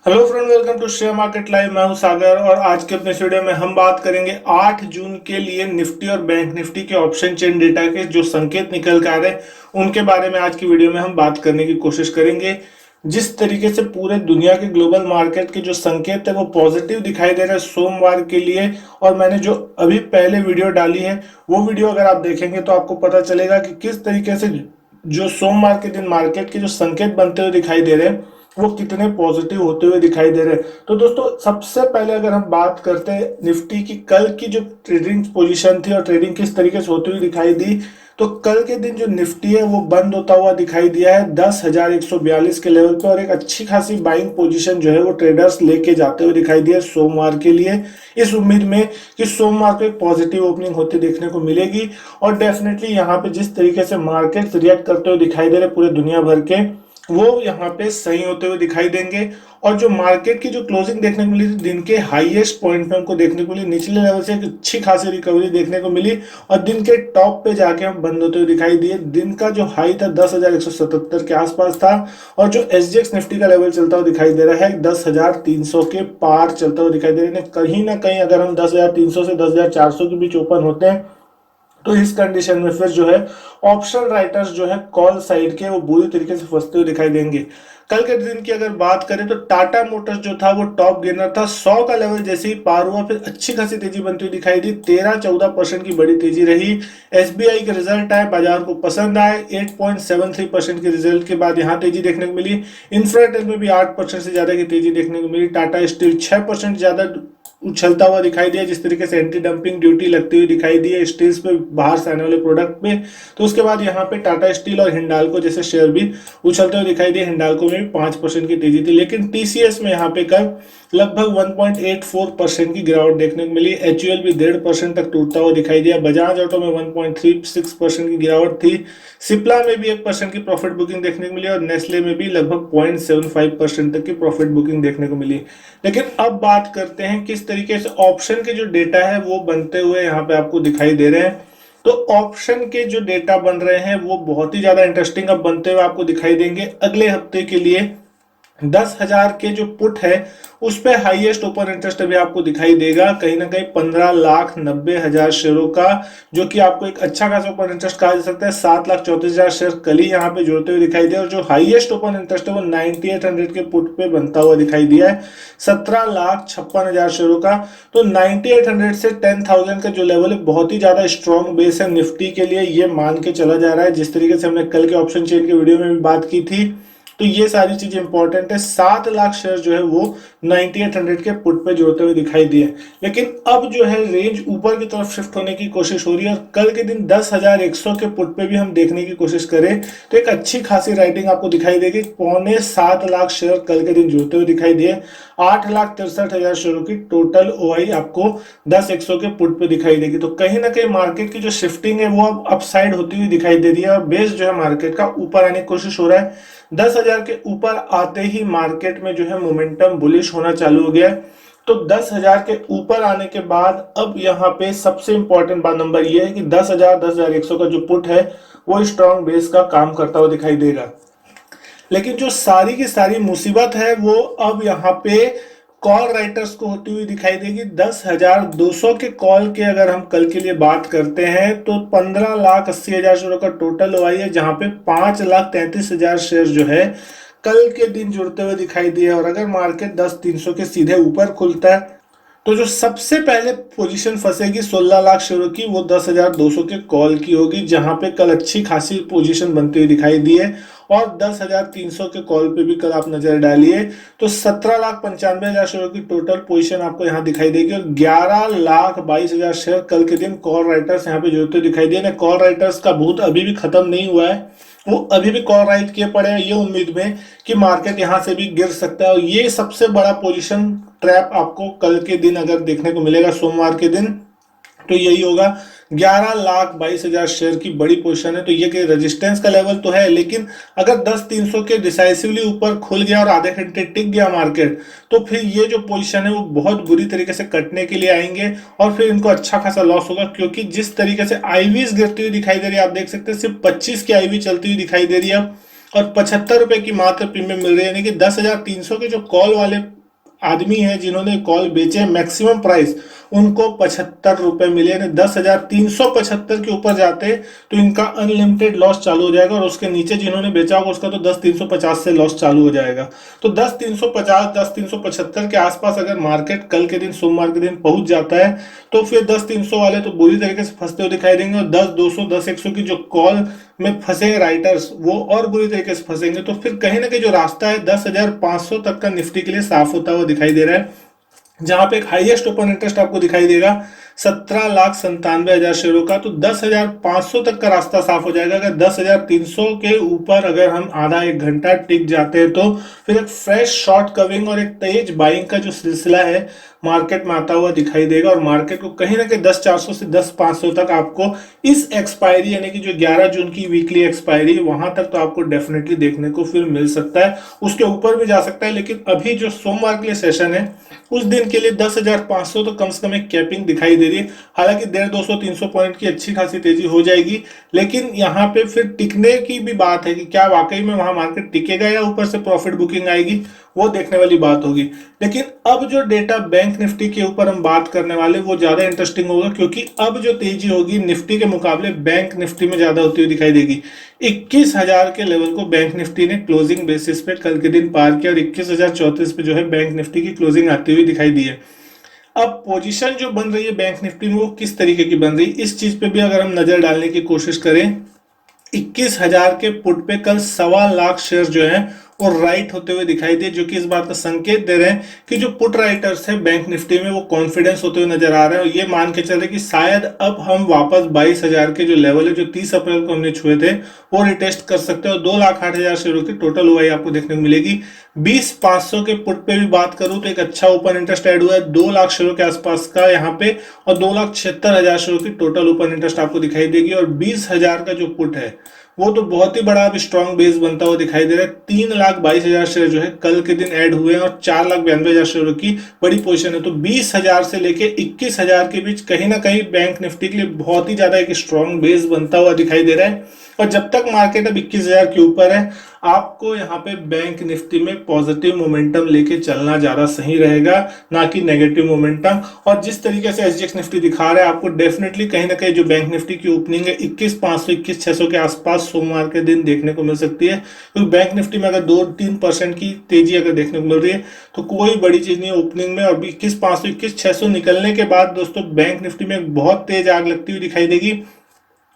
Hello friend, welcome to share market live. मैं हूं सागर और आज के अपने इस वीडियो में हम बात करेंगे 8 जून के लिए निफ्टी और बैंक निफ्टी के ऑप्शन चेन डेटा के जो संकेत निकल कर आ रहे हैं उनके बारे में आज की वीडियो में हम बात करने की कोशिश करेंगे। जिस तरीके से पूरे दुनिया के ग्लोबल मार्केट के जो संकेत है वो पॉजिटिव दिखाई दे रहे हैं सोमवार के लिए। और मैंने जो अभी पहले वीडियो डाली है वो वीडियो अगर आप देखेंगे तो आपको पता चलेगा कि किस तरीके से जो सोमवार के दिन मार्केट के जो संकेत बनते हुए दिखाई दे रहे हैं वो कितने पॉजिटिव होते हुए दिखाई दे रहे हैं। तो दोस्तों, सबसे पहले अगर हम बात करते हैं निफ्टी की कल की जो ट्रेडिंग पोजीशन थी और ट्रेडिंग किस तरीके से होती हुई दिखाई दी, तो कल के दिन जो निफ्टी है वो बंद होता हुआ दिखाई दिया है 10,142 के लेवल पे और एक अच्छी खासी बाइंग पोजीशन जो है वो ट्रेडर्स लेके जाते हुए दिखाई दिया सोमवार के लिए, इस उम्मीद में कि सोमवार को एक पॉजिटिव ओपनिंग होती देखने को मिलेगी। और डेफिनेटली यहाँ पे जिस तरीके से मार्केट रिएक्ट करते हुए दिखाई दे रहे पूरे दुनिया भर के, वो यहाँ पे सही होते हुए दिखाई देंगे। और जो मार्केट की जो क्लोजिंग देखने को मिली थी दिन के हाईएस्ट पॉइंट पे हमको देखने को मिली, निचले लेवल से एक अच्छी खासी रिकवरी देखने को मिली और दिन के टॉप पे जाके हम बंद होते हुए दिखाई दिए। दिन का जो हाई था 10,177 के आसपास था और जो एसजीएक्स निफ्टी का लेवल चलता हुआ दिखाई दे रहा है 10,300 के पार चलता हुआ दिखाई दे रहा है। कहीं ना कहीं अगर हम 10,300 से 10,400 के बीच ओपन होते हैं तो इस कंडीशन में फिर जो है ऑप्शन राइटर्स जो है कॉल साइड के वो बुरी तरीके से फंसते हुए दिखाई देंगे। कल के दिन की अगर बात करें तो टाटा मोटर्स जो था वो टॉप गेनर था, 100 का लेवल जैसे ही पार हुआ फिर अच्छी खासी तेजी बनती हुई दिखाई दी, 13-14% की बड़ी तेजी रही। एसबीआई के रिजल्ट आए, बाजार को पसंद आए, 8.73% के रिजल्ट के बाद यहाँ तेजी देखने को मिली। इंफ्राटेल में भी 8% से ज्यादा की तेजी देखने को मिली। टाटा स्टील 6% ज्यादा उछलता हुआ दिखाई दिया, जिस तरीके से एंटी डंपिंग ड्यूटी लगती हुई दिखाई दी है स्टील्स पे, बाहर से आने वाले प्रोडक्ट पे। तो उसके बाद यहाँ पे टाटा स्टील और हिंडाल्को जैसे शेयर भी उछलते हुए दिखाई दिए। हिंडाल्को में भी 5% की तेजी थी, लेकिन टीसीएस में यहाँ पे कल लगभग 1.84% की गिरावट देखने को मिली। एचयूएल भी 1.5% तक टूटता हुआ दिखाई दिया। बजाज ऑटो में 1.36% की गिरावट थी। सिप्ला में भी 1% की प्रॉफिट बुकिंग देखने को मिली और नेस्ले में भी लगभग 0.75% तक की प्रॉफिट बुकिंग देखने को मिली। लेकिन अब बात करते हैं किस तरीके से ऑप्शन के जो डेटा है वो बनते हुए यहाँ पे आपको दिखाई दे रहे हैं। तो ऑप्शन के जो डेटा बन रहे हैं वो बहुत ही ज्यादा इंटरेस्टिंग अब बनते हुए आपको दिखाई देंगे अगले हफ्ते के लिए। 10,000 के जो पुट है उस पे हाईएस्ट ओपन इंटरेस्ट अभी आपको दिखाई देगा कहीं ना कहीं 15,90,000 शेयरों का, जो कि आपको एक अच्छा खासा ओपन इंटरेस्ट कहा जा सकता है। 7,34,000 शेयर कल ही यहाँ पे जुड़ते हुए दिखाई दिया और जो हाईएस्ट ओपन इंटरेस्ट है वो 9800 के पुट पे बनता हुआ दिखाई दिया है, 17,56,000 शेयरों का। तो 9800 से 10,000 का जो लेवल है बहुत ही ज्यादा स्ट्रॉन्ग बेस है निफ्टी के लिए, ये मान के चला जा रहा है। जिस तरीके से हमने कल के ऑप्शन चेन के वीडियो में भी बात की थी, तो ये सारी चीज इंपॉर्टेंट है। 7 लाख शेयर जो है वो 9800 के पुट पे जोड़ते हुए दिखाई दिए। लेकिन अब जो है रेंज ऊपर की तरफ शिफ्ट होने की कोशिश हो रही है और कल के दिन 10,100 के पुट पे भी हम देखने की कोशिश करें तो एक अच्छी खासी राइटिंग आपको दिखाई देगी। 6.25 लाख शेयर कल के दिन जुड़ते हुए दिखाई दिए। 8,63,000 शेयरों की टोटल ओआई आपको 10,100 के पुट पे दिखाई देगी। तो कहीं ना कहीं मार्केट की जो शिफ्टिंग है वो अब अपसाइड होती हुई दिखाई दे रही है और बेस जो है मार्केट का ऊपर आने की कोशिश हो रहा है। 10,000 के ऊपर आते ही मार्केट में जो है मोमेंटम बुलिश होना चालू हो गया है। तो 10,000 के ऊपर आने के बाद अब यहाँ पे सबसे इंपॉर्टेंट बात नंबर ये है कि 10,000 10,100 का जो पुट है वो स्ट्रॉन्ग बेस का काम करता हुआ दिखाई देगा। लेकिन जो सारी की सारी मुसीबत है वो अब यहाँ पे कॉल राइटर्स को होती हुई दिखाई देगी। 10,200 के कॉल के अगर हम कल के लिए बात करते हैं तो 15,80,000 शेयरों का टोटल ओआई है, जहां पे 5,33,000 शेयर जो है कल के दिन जुड़ते हुए दिखाई दिए। और अगर मार्केट 10,300 के सीधे ऊपर खुलता है तो जो सबसे पहले पोजीशन फंसेगी 16 लाख शेयरों की वो 10,200 के कॉल की होगी, जहां पे कल अच्छी खासी पोजीशन बनती हुई दिखाई दी है। और 10,300 के कॉल पे भी कल आप नजर डालिए तो 17,95,000 शेयरों की टोटल पोजीशन आपको यहाँ दिखाई देगी और 11,22,000 शेयर कल के दिन कॉल राइटर्स यहाँ पे जुड़ते दिखाई दिए। कॉल राइटर्स का भूत अभी भी खत्म नहीं हुआ है, वो अभी भी कॉल राइट किए पड़े हैं ये उम्मीद में कि मार्केट यहां से भी गिर सकता है। और ये सबसे बड़ा पोजीशन ट्रैप आपको कल के दिन अगर देखने को मिलेगा सोमवार के दिन, तो यही होगा। 11,22,000 शेयर की बड़ी पोजीशन है, तो ये कि रेजिस्टेंस का लेवल तो है, लेकिन अगर 10,300 के डिसाइसिवली ऊपर खुल गया और आधे घंटे टिक गया मार्केट तो फिर ये जो पोजीशन है वो बहुत बुरी तरीके से कटने के लिए आएंगे और फिर इनको अच्छा खासा लॉस होगा। क्योंकि जिस तरीके से आईवीज गिरती हुई दिखाई दे रही है, आप देख सकते हैं सिर्फ 25 की आईवी चलती हुई दिखाई दे रही है और 75 रुपए की मात्र प्रीमियम मिल रही है, यानी कि 10,300 के जो कॉल वाले आदमी है जिन्होंने कॉल बेचे मैक्सिमम प्राइस, उनको 75 रुपए मिले, यानी 10,375 के ऊपर जाते तो इनका अनलिमिटेड लॉस चालू हो जाएगा, और उसके नीचे जिन्होंने बेचा होगा उसका तो 10,350 से लॉस चालू हो जाएगा। तो 10,350 10,375 के आसपास अगर मार्केट कल के दिन सोमवार के दिन पहुंच जाता है तो फिर 10,300 वाले तो बुरी तरीके से फंसते हुए दिखाई देंगे, और 10,200 10,100 की जो कॉल में फंसे राइटर्स वो और बुरी तरीके से फंसेंगे। तो फिर कहीं ना कहीं जो रास्ता है 10,500 तक का निफ्टी के लिए साफ होता हुआ दिखाई दे रहा है, जहां पे एक हाईएस्ट ओपन इंटरेस्ट आपको दिखाई देगा 17,97,000 शेयरों का। तो 10,500 तक का रास्ता साफ हो जाएगा। अगर 10,300 के ऊपर अगर हम आधा एक घंटा टिक जाते हैं तो फिर एक फ्रेश शॉर्ट कवरिंग और एक तेज बाइंग का जो सिलसिला है मार्केट में आता हुआ दिखाई देगा, और मार्केट को कहीं ना कहीं 10,400 से 10,500 तक आपको इस एक्सपायरी यानी कि जो 11 जून की वीकली एक्सपायरी वहां तक तो आपको डेफिनेटली देखने को फिर मिल सकता है, उसके ऊपर भी जा सकता है। लेकिन अभी जो सोमवार के लिए सेशन है उस दिन के लिए 10,500 तो कम से कम एक कैपिंग दिखाई दे रही है। हालांकि 150 200 300 पॉइंट की अच्छी खासी तेजी हो जाएगी, लेकिन यहाँ पे फिर टिकने की भी बात है कि क्या वाकई में वहां मार्केट टिकेगा या ऊपर से प्रॉफिट बुकिंग आएगी, वो देखने वाली बात होगी। लेकिन अब जो डेटा बैंक निफ्टी के ऊपर हम बात करने वाले वो ज्यादा इंटरेस्टिंग होगा, क्योंकि अब जो तेजी होगी निफ्टी के मुकाबले बैंक निफ्टी में ज्यादा होती हुई दिखाई देगी। 21,000 के लेवल को बैंक निफ्टी ने क्लोजिंग बेसिस पे कल के दिन पार किया, और 21,034 पे जो है बैंक निफ्टी की क्लोजिंग आती हुई दिखाई दी है। अब पोजीशन जो बन रही है बैंक निफ्टी में वो किस तरीके की बन रही है, इस चीज पे भी अगर हम नजर डालने की कोशिश करें, 21,000 के पुट पे कल 1.25 लाख शेयर जो है और राइट होते हुए दिखाई दे, जो कि इस बात का संकेत दे रहे हैं कि जो पुट राइटर्स है बैंक निफ्टी में वो कॉन्फिडेंस होते हुए नजर आ रहे हैं, और ये मान के चल रहे कि शायद अब हम वापस 22,000 के जो लेवल है जो 30 अप्रैल को हमने छुए थे वो रिटेस्ट कर सकते हैं, और 2,08,000 शेयरों की टोटल ओआई आपको देखने को मिलेगी। 20,500 के पुट पे भी बात करूं तो एक अच्छा ओपन इंटरेस्ट ऐड हुआ है 2 लाख शेयरों के आसपास का यहाँ पे, और 2,76,000 शेयरों की टोटल ओपन इंटरेस्ट आपको दिखाई देगी, और 20,000 का जो पुट है वो तो बहुत ही बड़ा अब स्ट्रॉन्ग बेस बनता हुआ दिखाई दे रहा है। 3,22,000 शेयर जो है कल के दिन ऐड हुए हैं, और 4,92,000 शेयरों की बड़ी पोजीशन है। तो 20,000 से लेके 21,000 के बीच कहीं ना कहीं बैंक निफ्टी के लिए बहुत ही ज्यादा एक स्ट्रॉन्ग बेस बनता हुआ दिखाई दे रहा है, और जब तक मार्केट अब 21,000 के ऊपर है आपको यहाँ पे बैंक निफ्टी में पॉजिटिव मोमेंटम लेके चलना ज्यादा सही रहेगा, ना कि नेगेटिव मोमेंटम। और जिस तरीके से एसजीएक्स निफ्टी दिखा रहा है आपको डेफिनेटली कहीं ना कहीं जो बैंक निफ्टी की ओपनिंग है 21,500 21,600 के आसपास सोमवार के दिन देखने को मिल सकती है, क्योंकि बैंक निफ्टी में अगर 2-3% की तेजी अगर देखने को मिल रही है तो कोई बड़ी चीज नहीं है ओपनिंग में। और 21,500 21,600 निकलने के बाद दोस्तों बैंक निफ्टी में बहुत तेज आग लगती हुई दिखाई देगी।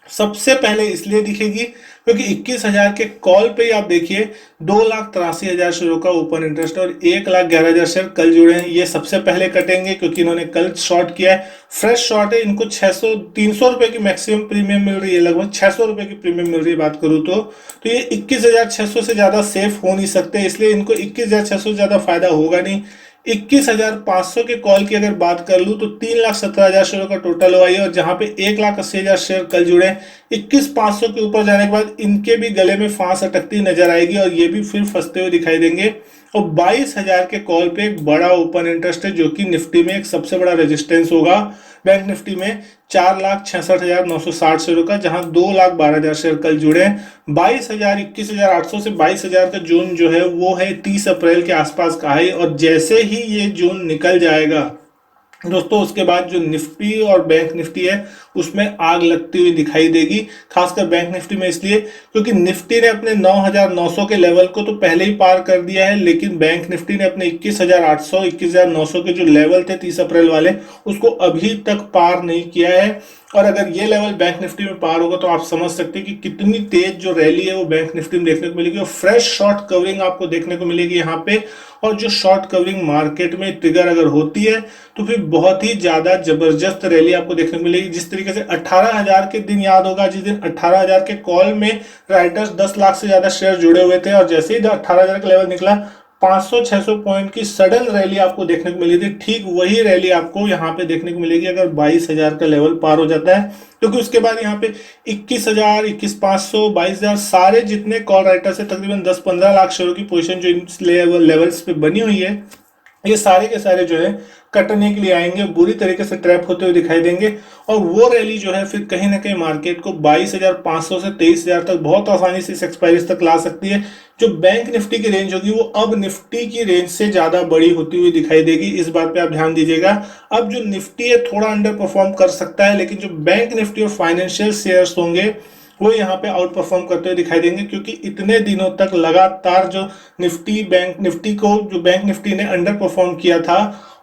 सबसे पहले इसलिए दिखेगी क्योंकि 21,000 के कॉल पे ही आप देखिए 2,83,000 शेयरों का ओपन इंटरेस्ट और 1,11,000 शेयर कल जुड़े हैं। ये सबसे पहले कटेंगे क्योंकि इन्होंने कल शॉर्ट किया है, फ्रेश शॉर्ट है, इनको 600 300 रुपए की मैक्सिमम प्रीमियम मिल रही है, लगभग 600 रुपए की प्रीमियम मिल रही है बात करूं तो ये 21,600 से ज्यादा सेफ हो नहीं सकते, इसलिए इनको 21,600 से ज्यादा फायदा होगा नहीं। 21,500 के कॉल की अगर बात कर लूं तो 3,17,000 शेयरों का टोटल हुआ है, और जहां पे 1,80,000 शेयर कल जुड़े हैं। 21,500 के ऊपर जाने के बाद इनके भी गले में फांस अटकती नजर आएगी और ये भी फिर फंसते हुए दिखाई देंगे। और 22,000 के कॉल पे एक बड़ा ओपन इंटरेस्ट है जो कि निफ्टी में एक सबसे बड़ा रेजिस्टेंस होगा बैंक निफ्टी में 4,66,960 शेयरों का, जहां 2,12,000 शेयर कल जुड़े हैं। 22,000 21,800 से 22,000 का जोन जो है वो है 30 अप्रैल के आसपास का है, और जैसे ही ये जोन निकल जाएगा दोस्तों उसके बाद जो निफ्टी और बैंक निफ्टी है उसमें आग लगती हुई दिखाई देगी, खासकर बैंक निफ्टी में इसलिए क्योंकि निफ्टी ने अपने 9,900 के लेवल को तो पहले ही पार कर दिया है, लेकिन बैंक निफ्टी ने अपने 21,800 21,900 के जो लेवल थे 30 अप्रैल वाले उसको अभी तक पार नहीं किया है। और अगर ये लेवल बैंक निफ्टी में पार होगा तो आप समझ सकते हैं कि कितनी तेज जो रैली है वो बैंक निफ्टी में देखने को मिलेगी, और फ्रेश शॉर्ट कवरिंग आपको देखने को मिलेगी यहाँ पे। और जो शॉर्ट कवरिंग मार्केट में ट्रिगर अगर होती है तो फिर बहुत ही ज्यादा जबरदस्त रैली आपको देखने को मिलेगी। जिस तरीके से 18,000 के दिन याद होगा, जिस दिन 18,000 के कॉल में राइटर्स 10 लाख से ज्यादा शेयर जुड़े हुए थे, और जैसे ही 18,000 का लेवल निकला 500-600 पॉइंट की सडन रैली आपको देखने को मिली थी, ठीक वही रैली आपको यहाँ पे देखने को मिलेगी अगर 22,000 का लेवल पार हो जाता है, क्योंकि उसके बाद यहाँ पे 21,000 21,500 22,000 सारे जितने कॉल राइटर्स है तकरीबन 10-15 लाख शेयरों की पोजीशन जो इन लेवल्स पे बनी हुई है ये सारे के सारे जो है कटने के लिए आएंगे, बुरी तरीके से ट्रैप होते हुए दिखाई देंगे। और वो रैली जो है फिर कहीं ना कहीं मार्केट को 22,500 से 23,000 तक बहुत आसानी से इस एक्सपायरी तक ला सकती है। जो बैंक निफ्टी की रेंज होगी वो अब निफ्टी की रेंज से ज्यादा बड़ी होती हुई दिखाई देगी, इस बात पे आप ध्यान दीजिएगा। अब जो निफ्टी है थोड़ा अंडर परफॉर्म कर सकता है, लेकिन जो बैंक निफ्टी और फाइनेंशियल शेयर्स होंगे वो यहाँ पे आउट परफॉर्म करते हुए दिखाई देंगे, क्योंकि इतने दिनों तक लगातार जो बैंक निफ्टी को जो बैंक निफ्टी ने अंडर परफॉर्म किया था,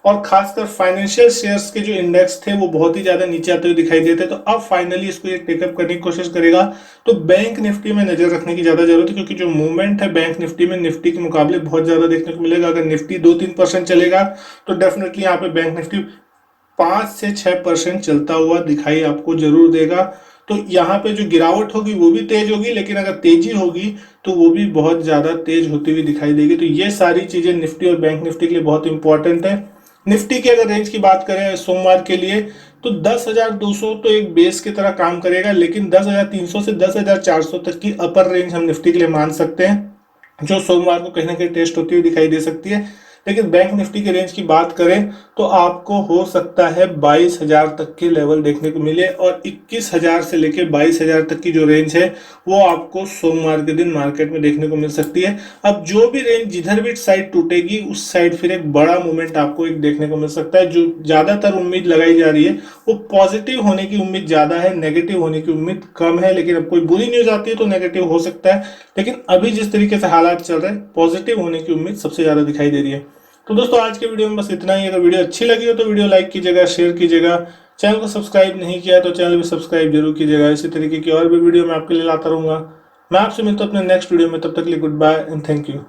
और खासकर फाइनेंशियल शेयर्स के जो इंडेक्स थे वो बहुत ही ज्यादा नीचे आते हुए दिखाई देते, तो अब फाइनली इसको ये टेकअप करने की कोशिश करेगा। तो बैंक निफ्टी में नजर रखने की ज्यादा जरूरत है, क्योंकि जो मूवमेंट है बैंक निफ्टी में निफ्टी के मुकाबले बहुत ज्यादा देखने को मिलेगा। अगर निफ्टी 2-3% चलेगा तो डेफिनेटली यहाँ पे बैंक निफ्टी 5 से 6% चलता हुआ दिखाई आपको जरूर देगा। तो यहाँ पे जो गिरावट होगी वो भी तेज होगी, लेकिन अगर तेजी होगी तो वो भी बहुत ज्यादा तेज होती हुई दिखाई देगी। तो ये सारी चीजें निफ्टी और बैंक निफ्टी के लिए बहुत इंपॉर्टेंट है। निफ्टी की अगर रेंज की बात करें सोमवार के लिए, तो 10,200 तो एक बेस की तरह काम करेगा, लेकिन 10,300 से 10,400 तक की अपर रेंज हम निफ्टी के लिए मान सकते हैं, जो सोमवार को कहीं ना कहीं टेस्ट होती हुई दिखाई दे सकती है। लेकिन बैंक निफ्टी की रेंज की बात करें तो आपको हो सकता है 22,000 तक के लेवल देखने को मिले, और 21,000 से लेके 22,000 तक की जो रेंज है वो आपको सोमवार के दिन मार्केट में देखने को मिल सकती है। अब जो भी रेंज जिधर भी साइड टूटेगी उस साइड फिर एक बड़ा मूवमेंट आपको एक देखने को मिल सकता है। जो ज्यादातर उम्मीद लगाई जा रही है वो पॉजिटिव होने की उम्मीद ज्यादा है, नेगेटिव होने की उम्मीद कम है। लेकिन अब कोई बुरी न्यूज आती है तो नेगेटिव हो सकता है, लेकिन अभी जिस तरीके से हालात चल रहे हैं पॉजिटिव होने की उम्मीद सबसे ज्यादा दिखाई दे रही है। तो दोस्तों आज के वीडियो में बस इतना ही। अगर वीडियो अच्छी लगी हो तो वीडियो लाइक कीजिएगा, शेयर कीजिएगा। चैनल को सब्सक्राइब नहीं किया तो चैनल भी सब्सक्राइब जरूर कीजिएगा। इसी तरीके की और भी वीडियो मैं आपके लिए लाता रहूंगा। मैं आपसे मिलता हूं अपने नेक्स्ट वीडियो में, तब तक के लिए good bye and thank you.